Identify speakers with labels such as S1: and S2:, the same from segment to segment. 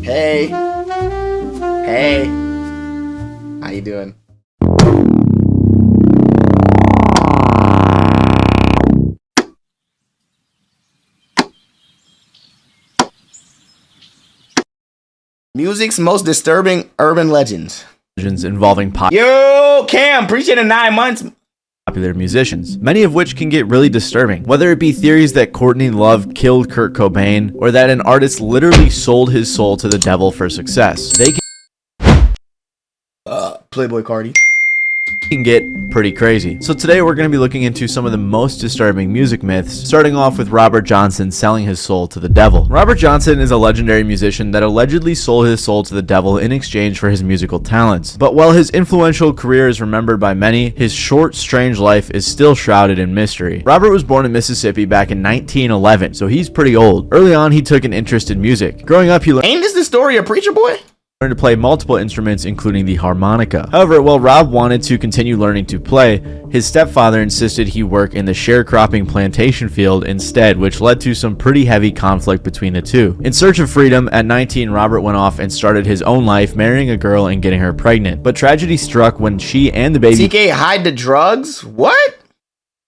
S1: Hey. Hey. How you doing? Music's most disturbing urban legends.
S2: Involving
S1: Yo, Cam, appreciate the 9 months.
S2: Popular musicians, many of which can get really disturbing. Whether it be theories that Courtney Love killed Kurt Cobain, or that an artist literally sold his soul to the devil for success, they
S1: Playboy Cardi.
S2: can get pretty crazy. So today we're going to be looking into some of the most disturbing music myths, starting off with Robert Johnson selling his soul to the devil. Robert Johnson is a legendary musician that allegedly sold his soul to the devil in exchange for his musical talents. But while his influential career is remembered by many, his short, strange life is still shrouded in mystery. Robert was born in Mississippi back in 1911, so he's pretty old. Early on, he took an interest in music. Growing up, he
S1: Ain't this the story of Preacher Boy?
S2: learned to play multiple instruments, including the harmonica. However, while Rob wanted to continue learning to play, his stepfather insisted he work in the sharecropping plantation field instead, which led to some pretty heavy conflict between the two. In search of freedom, at 19, Robert went off and started his own life, marrying a girl and getting her pregnant. But tragedy struck when she and the baby
S1: TK hide the drugs? What?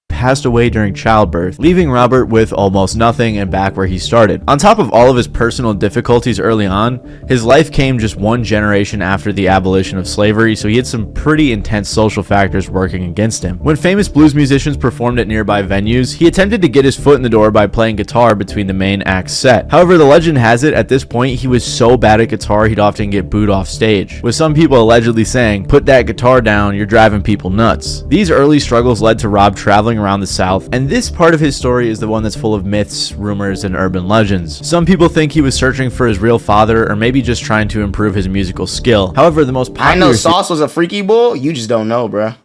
S2: passed away during childbirth, leaving Robert with almost nothing and back where he started. On top of all of his personal difficulties early on, his life came just one generation after the abolition of slavery, so he had some pretty intense social factors working against him. When famous blues musicians performed at nearby venues, he attempted to get his foot in the door by playing guitar between the main act's set. However, the legend has it at this point he was so bad at guitar he'd often get booed off stage, with some people allegedly saying, "Put that guitar down, you're driving people nuts." These early struggles led to Rob traveling around the South, and this part of his story is the one that's full of myths, rumors, and urban legends. Some people think he was searching for his real father, or maybe just trying to improve his musical skill. However, the most popular
S1: I know Sauce was a freaky bull. You just don't know, bruh.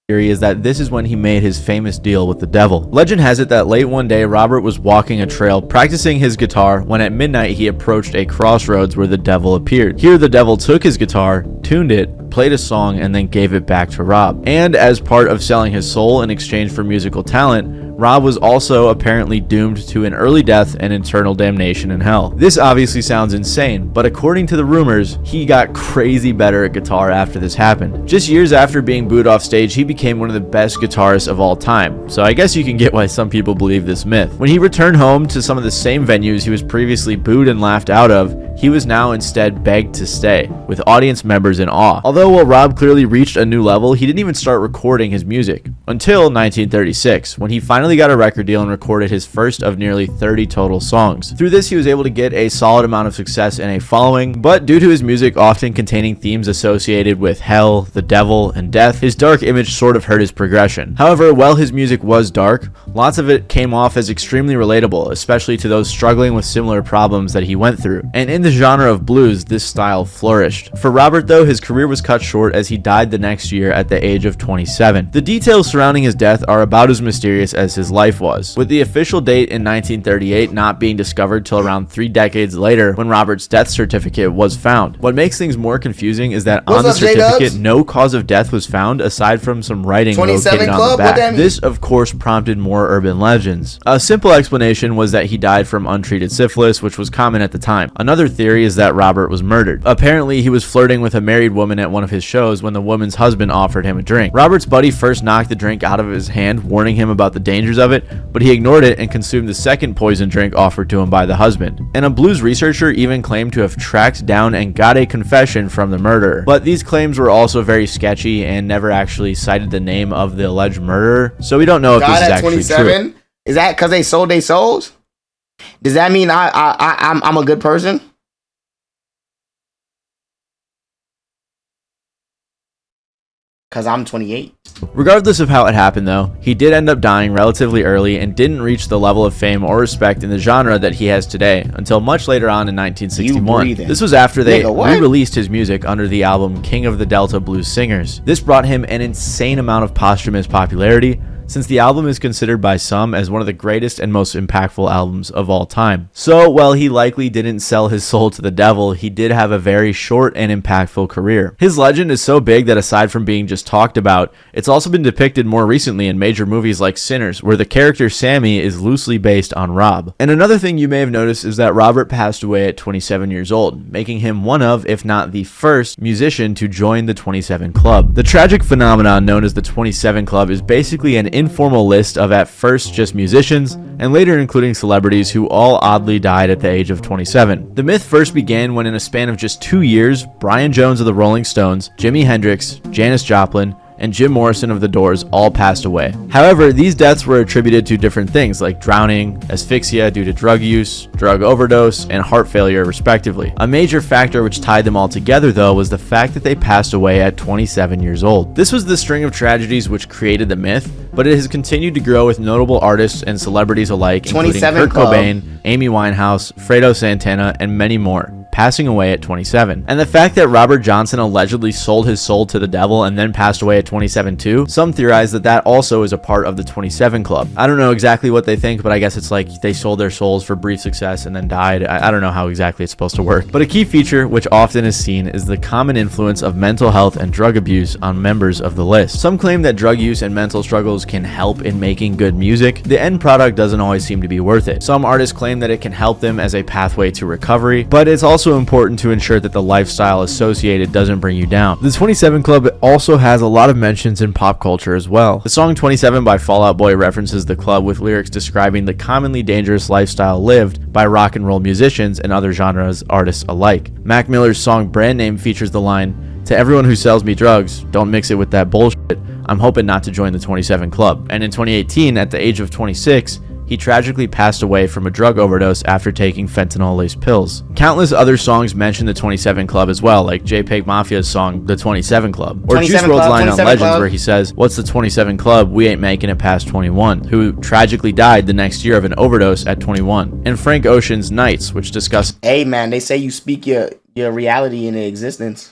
S2: theory is that this is when he made his famous deal with the devil. Legend has it that late one day, Robert was walking a trail practicing his guitar when at midnight he approached a crossroads where the devil appeared. Here, the devil took his guitar, tuned it, played a song, and then gave it back to Rob. And as part of selling his soul in exchange for musical talent, Rob was also apparently doomed to an early death and eternal damnation in hell. This obviously sounds insane, but according to the rumors, he got crazy better at guitar after this happened. Just years after being booed off stage, he became one of the best guitarists of all time, so I guess you can get why some people believe this myth. When he returned home to some of the same venues he was previously booed and laughed out of, he was now instead begged to stay, with audience members in awe. Although while Rob clearly reached a new level, he didn't even start recording his music until 1936, when he finally got a record deal and recorded his first of nearly 30 total songs. Through this, he was able to get a solid amount of success and a following, but due to his music often containing themes associated with hell, the devil, and death, his dark image sort of hurt his progression. However, while his music was dark, lots of it came off as extremely relatable, especially to those struggling with similar problems that he went through. And in the genre of blues, this style flourished. For Robert though, his career was cut short as he died the next year at the age of 27. The details surrounding his death are about as mysterious as his life was, with the official date in 1938 not being discovered till around 3 decades later when Robert's death certificate was found. What makes things more confusing is that on the certificate, no cause of death was found aside from some writing located on the back. This, of course, prompted more urban legends. A simple explanation was that he died from untreated syphilis, which was common at the time. Another theory is that Robert was murdered. Apparently, he was flirting with a married woman at one of his shows when the woman's husband offered him a drink. Robert's buddy first knocked the drink out of his hand, warning him about the dangers of it, but he ignored it and consumed the second poison drink offered to him by the husband. And a blues researcher even claimed to have tracked down and got a confession from the murderer. But these claims were also very sketchy and never actually cited the name of the alleged murderer, so we don't know if this is actually true.
S1: Is that because they sold their souls? Does that mean I'm a good person? Because I'm 28.
S2: Regardless of how it happened though, he did end up dying relatively early and didn't reach the level of fame or respect in the genre that he has today until much later on in 1961. This was after they re-released his music under the album King of the Delta Blues Singers. This brought him an insane amount of posthumous popularity, since the album is considered by some as one of the greatest and most impactful albums of all time. So, while he likely didn't sell his soul to the devil, he did have a very short and impactful career. His legend is so big that aside from being just talked about, it's also been depicted more recently in major movies like Sinners, where the character Sammy is loosely based on Rob. And another thing you may have noticed is that Robert passed away at 27 years old, making him one of, if not the first, musician to join the 27 Club. The tragic phenomenon known as the 27 Club is basically an informal list of at first just musicians, and later including celebrities who all oddly died at the age of 27. The myth first began when in a span of just 2 years, Brian Jones of the Rolling Stones, Jimi Hendrix, Janis Joplin, and Jim Morrison of The Doors all passed away. However, these deaths were attributed to different things like drowning, asphyxia due to drug use, drug overdose, and heart failure respectively. A major factor which tied them all together though was the fact that they passed away at 27 years old. This was the string of tragedies which created the myth, but it has continued to grow with notable artists and celebrities alike, including Kurt Cobain, Amy Winehouse, Fredo Santana, and many more, passing away at 27. And the fact that Robert Johnson allegedly sold his soul to the devil and then passed away at 27 too, some theorize that that also is a part of the 27 Club. I don't know exactly what they think, but I guess it's like they sold their souls for brief success and then died. I don't know how exactly it's supposed to work. But a key feature which often is seen is the common influence of mental health and drug abuse on members of the list. Some claim that drug use and mental struggles can help in making good music. The end product doesn't always seem to be worth it. Some artists claim that it can help them as a pathway to recovery, but it's also important to ensure that the lifestyle associated doesn't bring you down. The 27 Club also has a lot of mentions in pop culture as well. The song 27 by Fall Out Boy references the club with lyrics describing the commonly dangerous lifestyle lived by rock and roll musicians and other genres artists alike. Mac Miller's song Brand Name features the line, "To everyone who sells me drugs, don't mix it with that bullshit. I'm hoping not to join the 27 Club." And in 2018, at the age of 26, he tragically passed away from a drug overdose after taking fentanyl-laced pills. Countless other songs mention the 27 Club as well, like JPEG Mafia's song The 27 Club, or Juice WRLD's line on Legends where he says, "What's the 27 Club? We ain't making it past 21," who tragically died the next year of an overdose at 21. And Frank Ocean's Nights, which discuss,
S1: "Hey man, they say you speak your reality into existence,"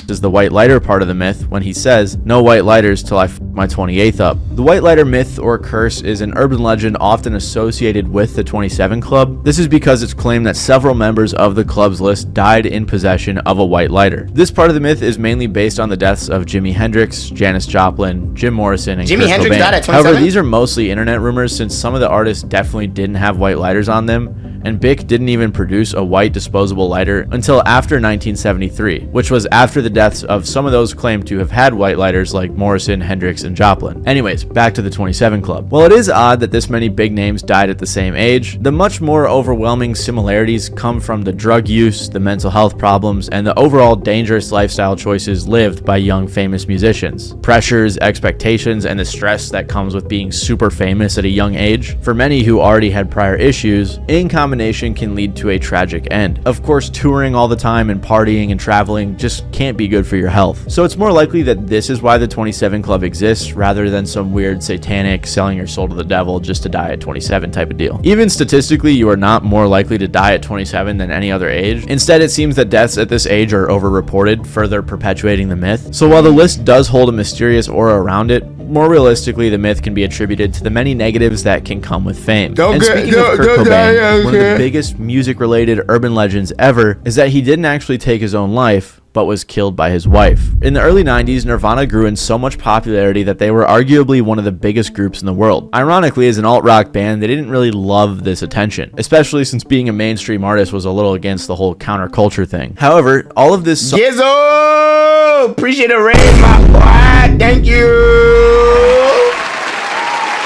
S2: is the white lighter part of the myth when he says, "No white lighters till I f my 28th up." The white lighter myth or curse is an urban legend often associated with the 27 Club. This is because it's claimed that several members of the club's list died in possession of a white lighter. This part of the myth is mainly based on the deaths of Jimi Hendrix, Janis Joplin, Jim Morrison, and Kurt Cobain.
S1: Died at 27?
S2: However, these are mostly internet rumors since some of the artists definitely didn't have white lighters on them, and Bic didn't even produce a white disposable lighter until after 1973, which was after the deaths of some of those claimed to have had white lighters like Morrison, Hendrix, and Joplin. Anyways, back to the 27 Club. While it is odd that this many big names died at the same age, the much more overwhelming similarities come from the drug use, the mental health problems, and the overall dangerous lifestyle choices lived by young famous musicians. Pressures, expectations, and the stress that comes with being super famous at a young age, for many who already had prior issues, in combination can lead to a tragic end. Of course, touring all the time and partying and traveling just can't be good for your health. So it's more likely that this is why the 27 Club exists rather than some weird satanic selling your soul to the devil just to die at 27 type of deal. Even statistically, you are not more likely to die at 27 than any other age. Instead, it seems that deaths at this age are overreported, further perpetuating the myth. So while the list does hold a mysterious aura around it, more realistically, the myth can be attributed to the many negatives that can come with fame. And speaking of Kurt Cobain, one of the biggest music-related urban legends ever is that he didn't actually take his own life, but was killed by his wife. In the early 90s, Nirvana grew in so much popularity that they were arguably one of the biggest groups in the world. Ironically, as an alt-rock band, they didn't really love this attention, especially since being a mainstream artist was a little against the whole counterculture thing. However, all of this...
S1: Gizzo! Appreciate the raise, my boy! Thank you!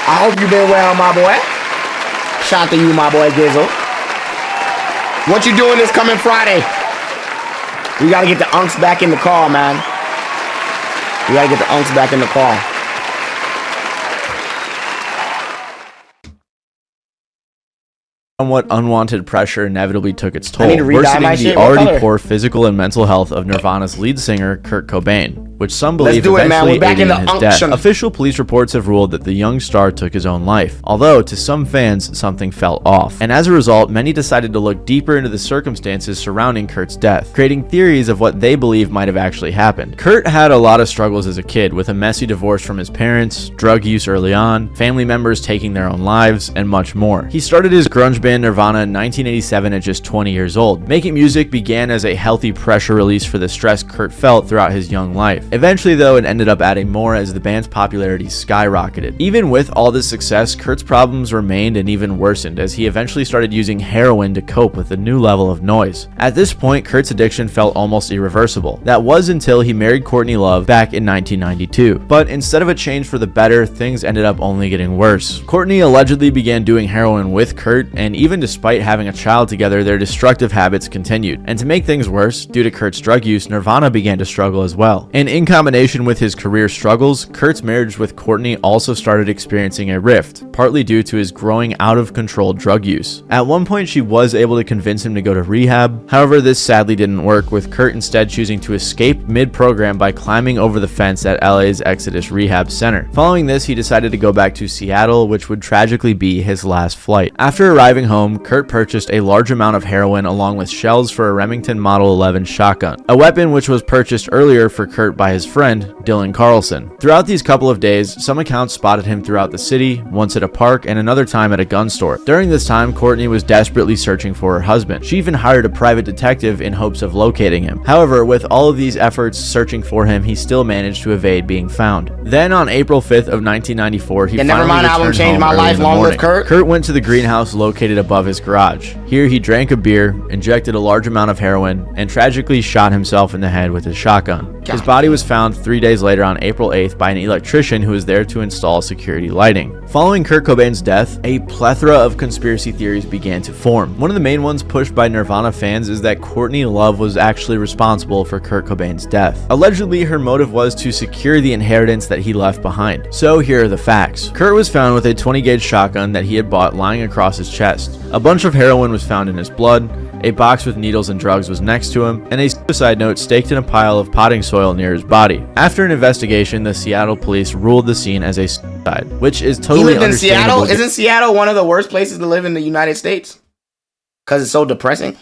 S1: I hope you've been well, my boy. Shout out to you, my boy Gizzo. What you doing this coming Friday? We gotta get the unks back in the car, man. We gotta get the unks back in the car.
S2: Somewhat unwanted pressure inevitably took its toll,
S1: I need to
S2: worsening
S1: my
S2: the
S1: shit.
S2: already poor physical and mental health of Nirvana's lead singer, Kurt Cobain. which some believe
S1: do it, man.
S2: eventually
S1: We're back
S2: aided
S1: in the
S2: in his death.
S1: unction.
S2: Official police reports have ruled that the young star took his own life, although to some fans something felt off, and as a result many decided to look deeper into the circumstances surrounding Kurt's death, creating theories of what they believe might have actually happened. Kurt had a lot of struggles as a kid, with a messy divorce from his parents, drug use early on, family members taking their own lives, and much more. He started his grunge band Nirvana in 1987 at just 20 years old. Making music began as a healthy pressure release for the stress Kurt felt throughout his young life. Eventually though, it ended up adding more as the band's popularity skyrocketed. Even with all this success, Kurt's problems remained and even worsened as he eventually started using heroin to cope with the new level of noise. At this point, Kurt's addiction felt almost irreversible. That was until he married Courtney Love back in 1992. But instead of a change for the better, things ended up only getting worse. Courtney allegedly began doing heroin with Kurt, and even despite having a child together, their destructive habits continued. And to make things worse, due to Kurt's drug use, Nirvana began to struggle as well. And in combination with his career struggles, Kurt's marriage with Courtney also started experiencing a rift, partly due to his growing out of control drug use. At one point, she was able to convince him to go to rehab. However, this sadly didn't work, with Kurt instead choosing to escape mid-program by climbing over the fence at LA's Exodus Rehab Center. Following this, he decided to go back to Seattle, which would tragically be his last flight. After arriving home, Kurt purchased a large amount of heroin along with shells for a Remington Model 11 shotgun, a weapon which was purchased earlier for Kurt by his friend, Dylan Carlson. Throughout these couple of days, some accounts spotted him throughout the city, once at a park and another time at a gun store. During this time, Courtney was desperately searching for her husband. She even hired a private detective in hopes of locating him. However, with all of these efforts searching for him, he still managed to evade being found. Then on April 5th of 1994, he finally returned home early in the morning. Kurt went to the greenhouse located above his garage. Here he drank a beer, injected a large amount of heroin, and tragically shot himself in the head with his shotgun. His body was found 3 days later on April 8th by an electrician who was there to install security lighting. Following Kurt Cobain's death, a plethora of conspiracy theories began to form. One of the main ones pushed by Nirvana fans is that Courtney Love was actually responsible for Kurt Cobain's death. Allegedly, her motive was to secure the inheritance that he left behind. So here are the facts. Kurt was found with a 20-gauge shotgun that he had bought lying across his chest. A bunch of heroin was found in his blood. A box with needles and drugs was next to him, and a suicide note staked in a pile of potting soil near his body. After an investigation, the Seattle police ruled the scene as a suicide, which is totally understandable.
S1: He lived in Seattle? Isn't Seattle one of the worst places to live in the United States? Because it's so depressing?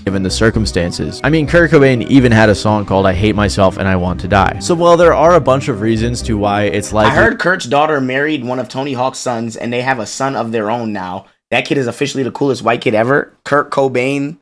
S2: Given the circumstances. I mean, Kurt Cobain even had a song called I Hate Myself and I Want to Die. So while there are a bunch of reasons to why it's likely—
S1: I heard Kurt's daughter married one of Tony Hawk's sons, and they have a son of their own now. That kid is officially the coolest white kid ever. Kurt Cobain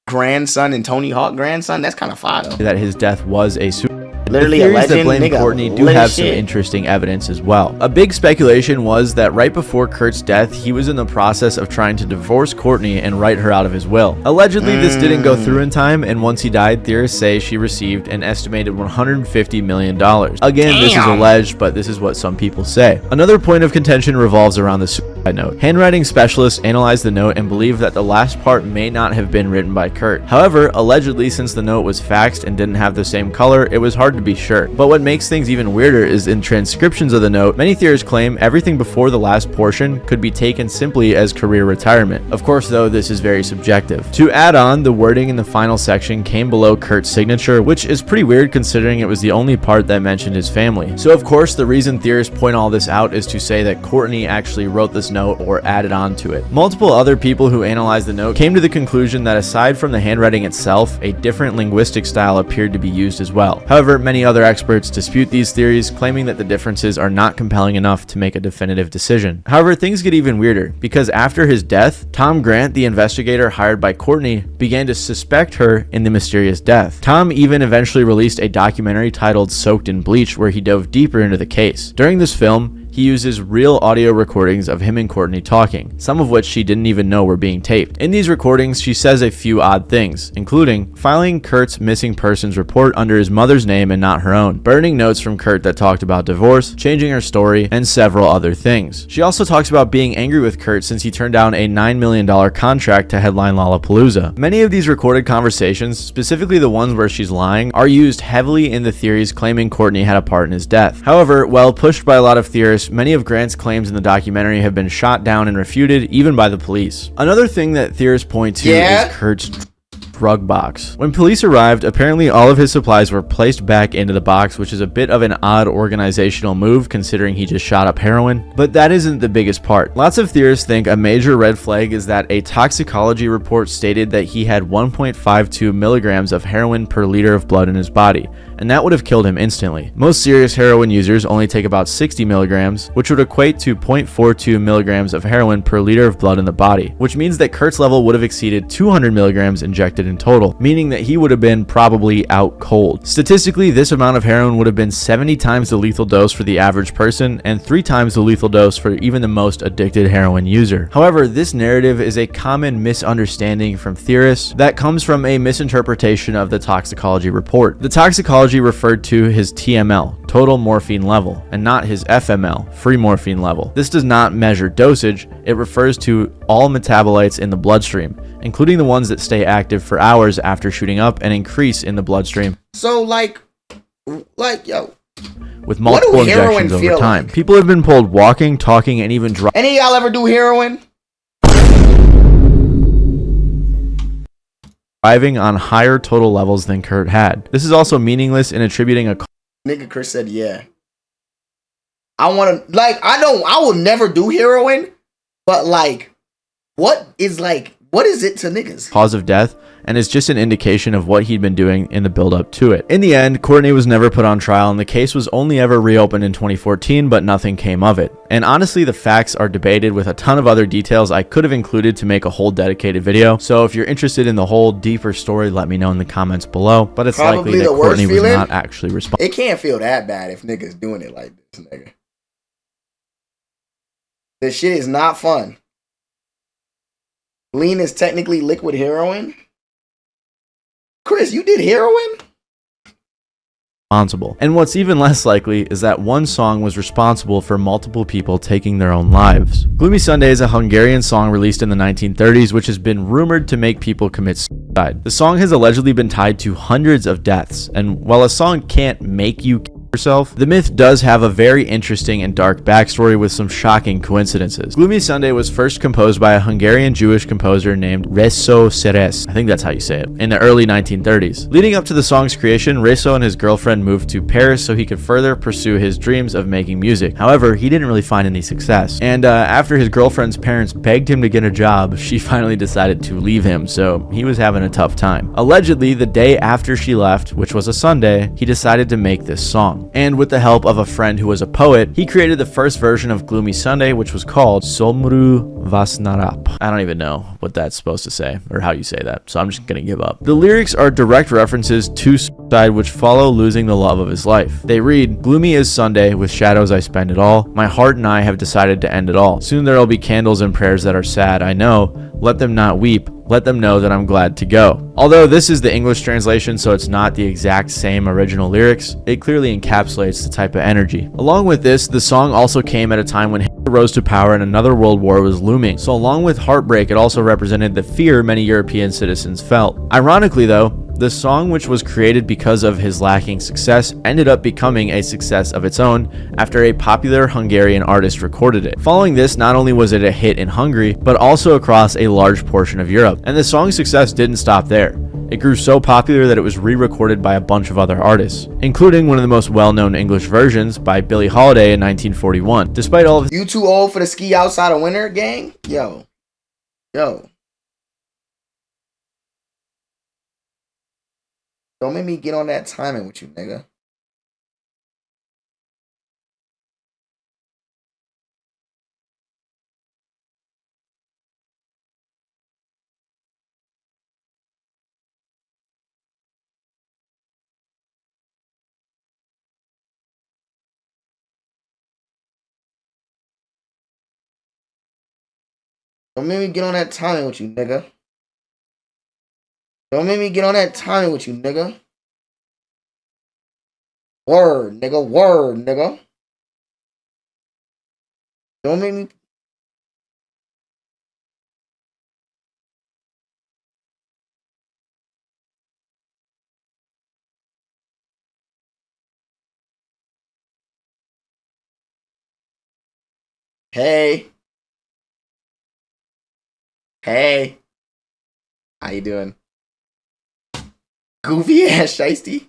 S1: grandson and Tony Hawk grandson. That's kind of fire though.
S2: That his death was a suicide.
S1: Literally
S2: the
S1: a
S2: theories
S1: legend,
S2: that blame
S1: nigga,
S2: Courtney do have some interesting evidence as well. A big speculation was that right before Kurt's death, he was in the process of trying to divorce Courtney and write her out of his will. Allegedly, this didn't go through in time, and once he died, theorists say she received an estimated $150 million. Again, this is alleged, but this is what some people say. Another point of contention revolves around the suicide note. Handwriting specialists analyzed the note and believe that the last part may not have been written by Kurt. However, allegedly, since the note was faxed and didn't have the same color, it was hard to be sure. But what makes things even weirder is in transcriptions of the note, many theorists claim everything before the last portion could be taken simply as career retirement. Of course, though, this is very subjective. To add on, the wording in the final section came below Kurt's signature, which is pretty weird considering it was the only part that mentioned his family. So of course, the reason theorists point all this out is to say that Courtney actually wrote this note or added on to it. Multiple other people who analyzed the note came to the conclusion that aside from the handwriting itself, a different linguistic style appeared to be used as well. However, many other experts dispute these theories, claiming that the differences are not compelling enough to make a definitive decision. However, things get even weirder, because after his death, Tom Grant, the investigator hired by Courtney, began to suspect her in the mysterious death. Tom even eventually released a documentary titled Soaked in Bleach, where he dove deeper into the case. During this film, he uses real audio recordings of him and Courtney talking, some of which she didn't even know were being taped. In these recordings, she says a few odd things, including filing Kurt's missing persons report under his mother's name and not her own, burning notes from Kurt that talked about divorce, changing her story, and several other things. She also talks about being angry with Kurt since he turned down a $9 million contract to headline Lollapalooza. Many of these recorded conversations, specifically the ones where she's lying, are used heavily in the theories claiming Courtney had a part in his death. However, while pushed by a lot of theorists, many of Grant's claims in the documentary have been shot down and refuted, even by the police. Another thing that theorists point to is Kurt's drug box. When police arrived, apparently all of his supplies were placed back into the box, which is a bit of an odd organizational move considering he just shot up heroin. But that isn't the biggest part. Lots of theorists think a major red flag is that a toxicology report stated that he had 1.52 milligrams of heroin per liter of blood in his body, and that would have killed him instantly. Most serious heroin users only take about 60 milligrams, which would equate to 0.42 milligrams of heroin per liter of blood in the body, which means that Kurt's level would have exceeded 200 milligrams injected in total, meaning that he would have been probably out cold. Statistically, this amount of heroin would have been 70 times the lethal dose for the average person and 3 times the lethal dose for even the most addicted heroin user. However, this narrative is a common misunderstanding from theorists that comes from a misinterpretation of the toxicology report. The toxicology referred to his TML, total morphine level, and not his FML, free morphine level. This does not measure dosage, it refers to all metabolites in the bloodstream, including the ones that stay active for hours after shooting up and increase in the bloodstream.
S1: So like yo,
S2: with multiple injections over time. People have been pulled walking, talking, and even driving.
S1: Any of y'all ever do heroin?
S2: Driving on higher total levels than Kurt had. This is also meaningless in attributing a...
S1: Nigga Chris said yeah. I will never do heroin, but like, what is it to niggas?
S2: Cause of death, and is just an indication of what he'd been doing in the build-up to it. In the end, Courtney was never put on trial, and the case was only ever reopened in 2014, but nothing came of it. And honestly, the facts are debated with a ton of other details I could have included to make a whole dedicated video. So if you're interested in the whole deeper story, let me know in the comments below. But it's
S1: Probably
S2: likely that Courtney was not actually responsible.
S1: It can't feel that bad if niggas doing it like this, nigga. This shit is not fun. Lean is technically liquid heroin. Chris, you did heroin?
S2: And what's even less likely is that one song was responsible for multiple people taking their own lives. Gloomy Sunday is a Hungarian song released in the 1930s, which has been rumored to make people commit suicide. The song has allegedly been tied to hundreds of deaths, and while a song can't make you kill yourself, the myth does have a very interesting and dark backstory with some shocking coincidences. Gloomy Sunday was first composed by a Hungarian Jewish composer named Rézo Szeress, I think that's how you say it, in the early 1930s. Leading up to the song's creation, Rézo and his girlfriend moved to Paris so he could further pursue his dreams of making music. However, he didn't really find any success, and after his girlfriend's parents begged him to get a job, she finally decided to leave him, so he was having a tough time. Allegedly, the day after she left, which was a Sunday, he decided to make this song. And with the help of a friend who was a poet, he created the first version of Gloomy Sunday, which was called Somru Vasnarap. I don't even know what that's supposed to say, or how you say that, so I'm just gonna give up. The lyrics are direct references to suicide, which follow losing the love of his life. They read, "Gloomy is Sunday, with shadows I spend it all. My heart and I have decided to end it all. Soon there'll be candles and prayers that are sad, I know. Let them not weep. Let them know that I'm glad to go." Although this is the English translation, so it's not the exact same original lyrics, it clearly encapsulates the type of energy. Along with this, the song also came at a time when Hitler rose to power and another world war was looming. So along with heartbreak, it also represented the fear many European citizens felt. Ironically though, the song, which was created because of his lacking success, ended up becoming a success of its own after a popular Hungarian artist recorded it. Following this, not only was it a hit in Hungary, but also across a large portion of Europe. And the song's success didn't stop there. It grew so popular that it was re-recorded by a bunch of other artists, including one of the most well-known English versions by Billie Holiday in 1941. Despite all of
S1: You too old for the ski outside of winter, gang? Yo. Don't make me get on that timing with you, nigga. Don't make me get on that timing with you, nigga. Don't make me get on that timing with you, nigga. Word, nigga. Word, nigga. Don't make me... Hey. Hey. How you doing? Goofy ass shiesty.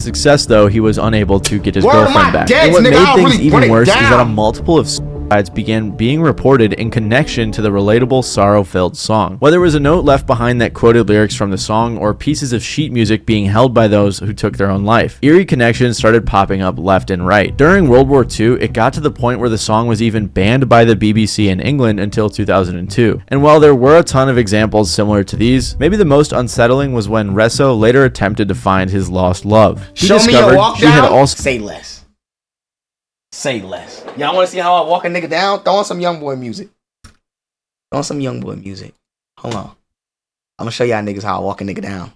S2: Success, though, he was unable to get his
S1: Word
S2: girlfriend
S1: my
S2: back.
S1: dads,
S2: And what
S1: nigga,
S2: made
S1: I'll
S2: things
S1: really
S2: even
S1: put it
S2: worse is that a
S1: down.
S2: multiple of suicides began being reported in connection to the relatable, sorrow-filled song. Whether it was a note left behind that quoted lyrics from the song or pieces of sheet music being held by those who took their own life, eerie connections started popping up left and right. During World War II, it got to the point where the song was even banned by the BBC in England until 2002. And while there were a ton of examples similar to these, maybe the most unsettling was when Resso later attempted to find his lost love. He
S1: Show me your
S2: discovered
S1: walk
S2: she had
S1: down.
S2: also
S1: Say less. Say less. Y'all want to see how I walk a nigga down? Throw on some young boy music. Throw on some young boy music. Hold on. I'm gonna show y'all niggas how I walk a nigga down.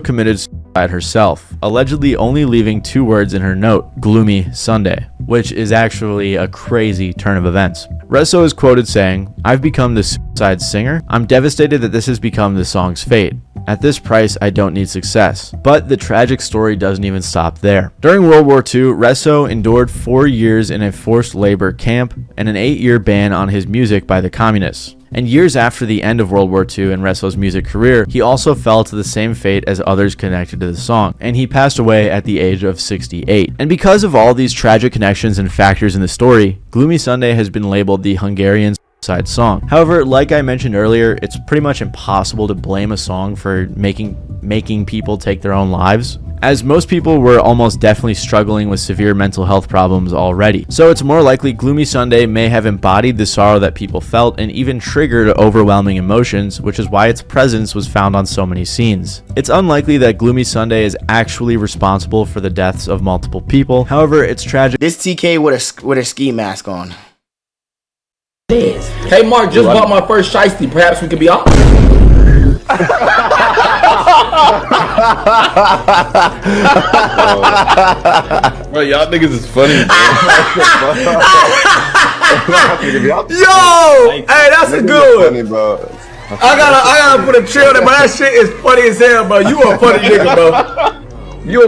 S2: committed suicide herself, allegedly only leaving 2 words in her note, Gloomy Sunday, which is actually a crazy turn of events. Resso is quoted saying, "I've become the suicide singer. I'm devastated that this has become the song's fate. At this price, I don't need success." But the tragic story doesn't even stop there. During World War II, Resso endured 4 years in a forced labor camp and an 8-year ban on his music by the communists. And years after the end of World War II and Resso's music career, he also fell to the same fate as others connected to the song, and he passed away at the age of 68. And because of all these tragic connections and factors in the story, Gloomy Sunday has been labeled the Hungarian suicide song. However, like I mentioned earlier, it's pretty much impossible to blame a song for making people take their own lives, as most people were almost definitely struggling with severe mental health problems already. So it's more likely Gloomy Sunday may have embodied the sorrow that people felt and even triggered overwhelming emotions, which is why its presence was found on so many scenes. It's unlikely that Gloomy Sunday is actually responsible for the deaths of multiple people. However, it's tragic.
S1: This TK with a ski mask on.
S3: Hey Mark, just bought my first shiesty. Perhaps we could be off.
S4: Bro, y'all niggas is funny.
S3: Yo, hey, that's a good one.
S4: Funny, bro.
S3: I gotta put a chill on it, but that shit is funny as hell, bro. You a funny nigga, bro.